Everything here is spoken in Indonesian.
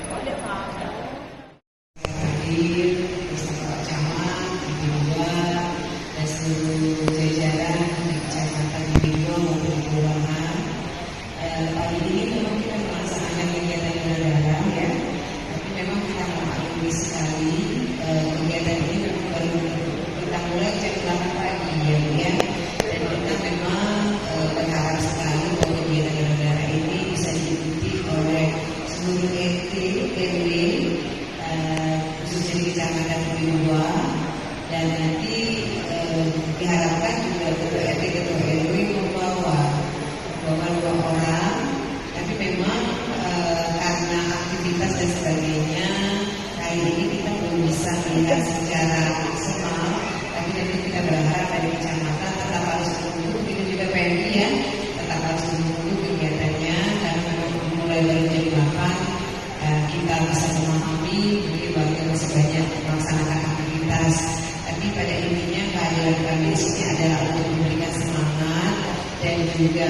Hadir bersama Pak Camat, Ibu dan seluruh jajaran di Kecamatan Bimbo maupun di Kelurahan. Pagi ini memang kita melaksanakan kegiatan daerah ya, tapi memang kita memaklumi sekali kegiatan ini memang baru kita mulai jam 8 pagi ya, dan kita memang berharap sekali bahwa kegiatan daerah ini bisa diikuti oleh seluruh RT, RW, khususnya di Kecamatan Bimbo, dan nanti diharapkan juga ketua RT, ketua RW membawa 2 orang, tapi memang karena aktivitas dan sebagainya kali ini kita belum bisa melihat secara maksimal, tapi nanti kita berharap dari kecamatan tetap harus menunggu, itu juga PMI ya, tetap harus menunggu kegiatannya karena memang mulai dari jam 8 kita bisa memahami mungkin warga masih banyak melaksanakan aktivitas, tapi pada intinya kehadiran kami di sini adalah untuk memberikan semangat dan juga